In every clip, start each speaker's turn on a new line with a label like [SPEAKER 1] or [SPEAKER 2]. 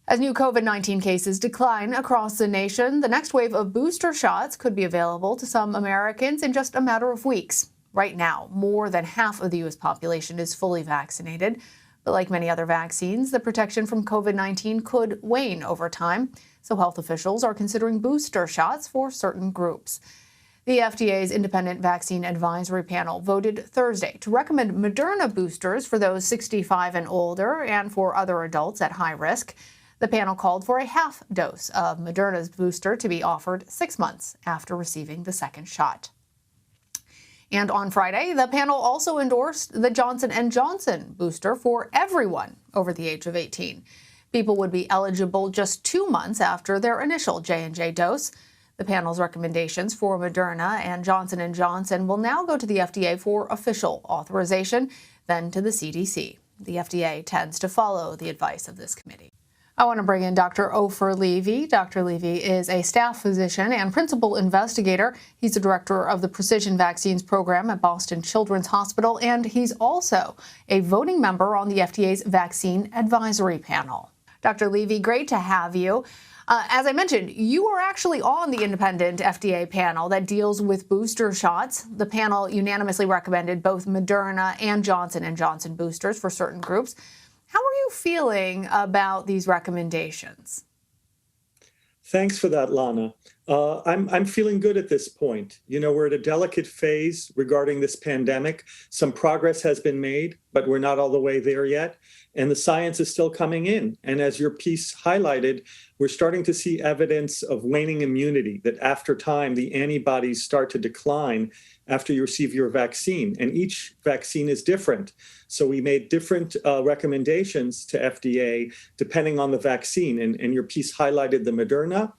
[SPEAKER 1] As new COVID-19 cases decline across the nation, the next wave of booster shots could be available to some Americans in just a matter of weeks. Right now, more than half of the U.S. population is fully vaccinated. But like many other vaccines, the protection from COVID-19 could wane over time. So health officials are considering booster shots for certain groups. The FDA's independent vaccine advisory panel voted Thursday to recommend Moderna boosters for those 65 and older and for other adults at high risk. The panel called for a half dose of Moderna's booster to be offered 6 months after receiving the second shot. And on Friday, the panel also endorsed the Johnson and Johnson booster for everyone over the age of 18. People would be eligible just 2 months after their initial J&J dose. The panel's recommendations for Moderna and Johnson & Johnson will now go to the FDA for official authorization, then to the CDC. The FDA tends to follow the advice of this committee. I want to bring in Dr. Ofer Levy. Dr. Levy is a staff physician and principal investigator. He's the director of the Precision Vaccines Program at Boston Children's Hospital, and he's also a voting member on the FDA's Vaccine Advisory Panel. Dr. Levy, great to have you. As I mentioned, you are actually on the independent FDA panel that deals with booster shots. The panel unanimously recommended both Moderna and Johnson & Johnson boosters for certain groups. How are you feeling about these recommendations?
[SPEAKER 2] Thanks for that, Lana. I'm feeling good at this point. You know, we're at a delicate phase regarding this pandemic. Some progress has been made, but we're not all the way there yet. And the science is still coming in. And as your piece highlighted, we're starting to see evidence of waning immunity, that after time, the antibodies start to decline after you receive your vaccine. And each vaccine is different. So we made different recommendations to FDA depending on the vaccine. And your piece highlighted the Moderna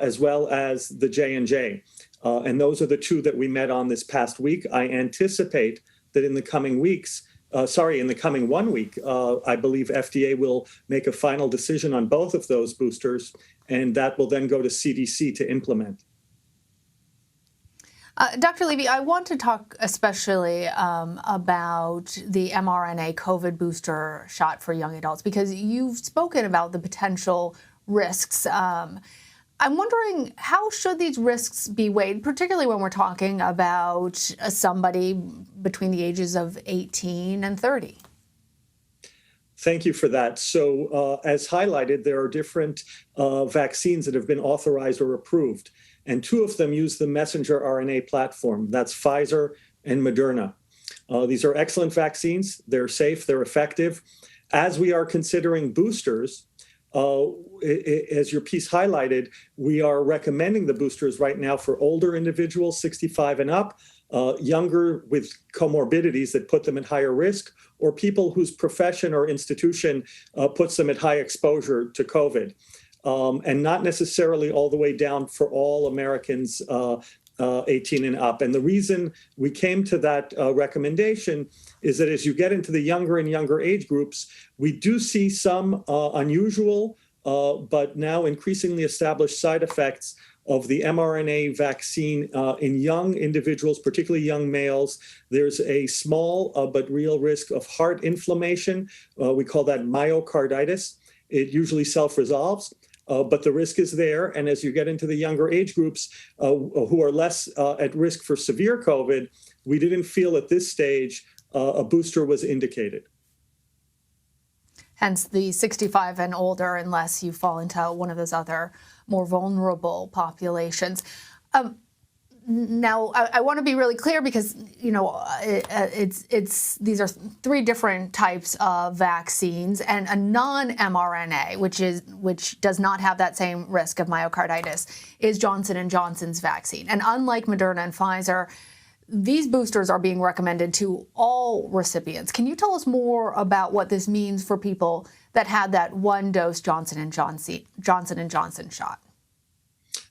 [SPEAKER 2] as well as the J&J. And those are the two that we met on this past week. I anticipate that in the coming weeks, in the coming 1 week, I believe FDA will make a final decision on both of those boosters, and that will then go to CDC to implement.
[SPEAKER 1] Dr. Levy, I want to talk especially about the mRNA COVID booster shot for young adults, because you've spoken about the potential risks. I'm wondering, how should these risks be weighed, particularly when we're talking about somebody between the ages of 18 and 30?
[SPEAKER 2] Thank you for that. So as highlighted, there are different vaccines that have been authorized or approved, and two of them use the messenger RNA platform. That's Pfizer and Moderna. These are excellent vaccines. They're safe, they're effective. As we are considering boosters, as your piece highlighted, we are recommending the boosters right now for older individuals, 65 and up, younger with comorbidities that put them at higher risk, or people whose profession or institution puts them at high exposure to COVID, and not necessarily all the way down for all Americans 18 and up. And the reason we came to that recommendation is that as you get into the younger and younger age groups, we do see some unusual, but now increasingly established side effects of the mRNA vaccine in young individuals, particularly young males. There's a small but real risk of heart inflammation. We call that myocarditis. It usually self-resolves. But the risk is there. And as you get into the younger age groups who are less at risk for severe COVID, we didn't feel at this stage a booster was indicated.
[SPEAKER 1] Hence the 65 and older, unless you fall into one of those other more vulnerable populations. Now, I want to be really clear, because you know these are three different types of vaccines, and a non-mRNA, which does not have that same risk of myocarditis, is Johnson & Johnson's vaccine. And unlike Moderna and Pfizer, these boosters are being recommended to all recipients. Can you tell us more about what this means for people that had that one-dose Johnson & Johnson shot?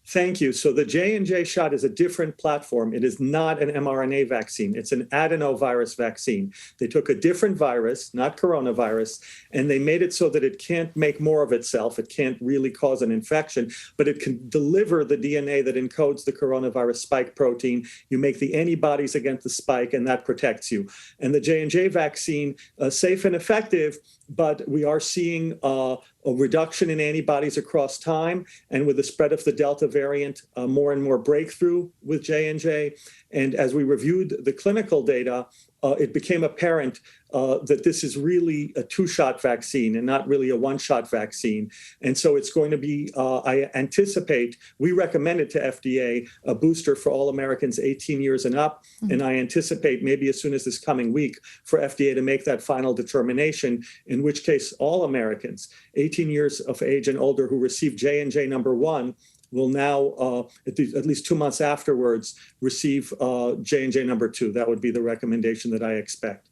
[SPEAKER 2] Thank you. So the J&J shot is a different platform. It is not an mRNA vaccine. It's an adenovirus vaccine. They took a different virus, not coronavirus, and they made it so that it can't make more of itself. It can't really cause an infection, but it can deliver the DNA that encodes the coronavirus spike protein. You make the antibodies against the spike, and that protects you. And the J&J vaccine, safe and effective, but we are seeing a reduction in antibodies across time, and with the spread of the Delta variant, more and more breakthrough with J&J. And as we reviewed the clinical data, it became apparent that this is really a two-shot vaccine and not really a one-shot vaccine. And so it's going to be, I anticipate, we recommended to FDA a booster for all Americans 18 years and up. And I anticipate maybe as soon as this coming week for FDA to make that final determination, in which case all Americans 18 years of age and older who received J&J #1 will now, at least 2 months afterwards, receive J&J #2. That would be the recommendation that I expect.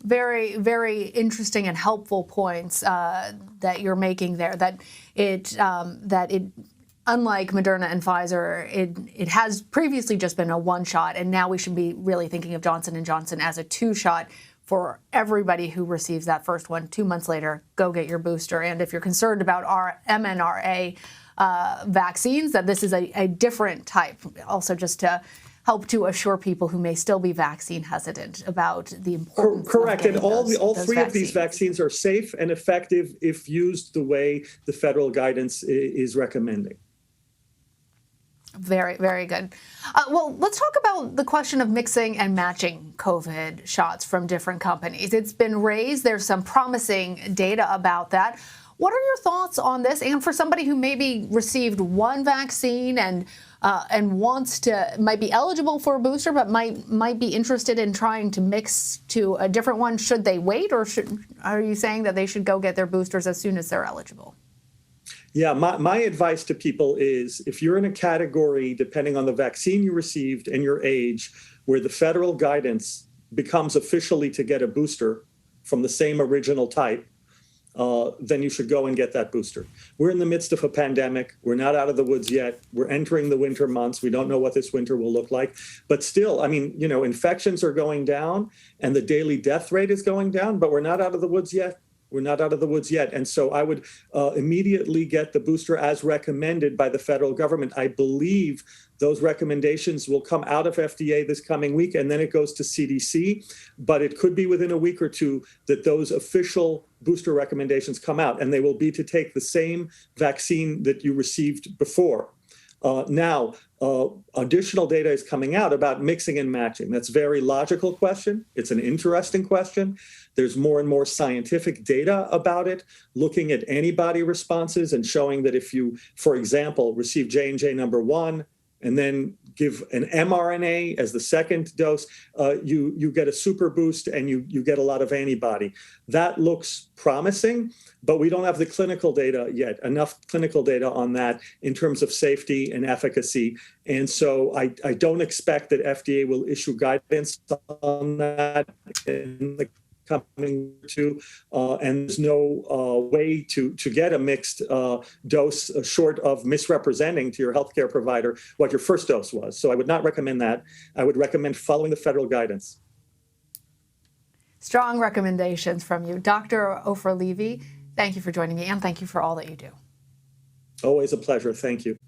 [SPEAKER 1] Very, very interesting and helpful points that you're making there. That it unlike Moderna and Pfizer, it has previously just been a one-shot, and now we should be really thinking of Johnson and Johnson as a two-shot for everybody who receives that first one. 2 months later, go get your booster. And if you're concerned about our mRNA vaccines, that this is a different type. Also, just to help to assure people who may still be vaccine hesitant about the importance.
[SPEAKER 2] Correct. And all three
[SPEAKER 1] vaccines.
[SPEAKER 2] of these vaccines are safe and effective if used the way the federal guidance is recommending.
[SPEAKER 1] Very, very good. Well, let's talk about the question of mixing and matching COVID shots from different companies. It's been raised. There's some promising data about that. What are your thoughts on this? And for somebody who maybe received one vaccine and might be eligible for a booster, but might be interested in trying to mix to a different one, should they wait, or are you saying that they should go get their boosters as soon as they're eligible?
[SPEAKER 2] Yeah, my advice to people is if you're in a category, depending on the vaccine you received and your age, where the federal guidance becomes officially to get a booster from the same original type, then you should go and get that booster. We're in the midst of a pandemic. We're not out of the woods yet. We're entering the winter months. We don't know what this winter will look like. But still, I mean, infections are going down and the daily death rate is going down, but we're not out of the woods yet. We're not out of the woods yet. And so I would immediately get the booster as recommended by the federal government. I believe those recommendations will come out of FDA this coming week, and then it goes to CDC. But it could be within a week or two that those official booster recommendations come out, and they will be to take the same vaccine that you received before. Now, additional data is coming out about mixing and matching. That's a very logical question. It's an interesting question. There's more and more scientific data about it, looking at antibody responses and showing that if you, for example, receive J&J #1 and then give an mRNA as the second dose, you get a super boost and you get a lot of antibody. That looks promising, but we don't have the clinical data yet, enough clinical data on that in terms of safety and efficacy. And so I don't expect that FDA will issue guidance on that in the coming to, and there's no way to get a mixed dose short of misrepresenting to your healthcare provider what your first dose was. So I would not recommend that. I would recommend following the federal guidance.
[SPEAKER 1] Strong recommendations from you. Dr. Ofer Levy, thank you for joining me, and thank you for all that you do.
[SPEAKER 2] Always a pleasure. Thank you.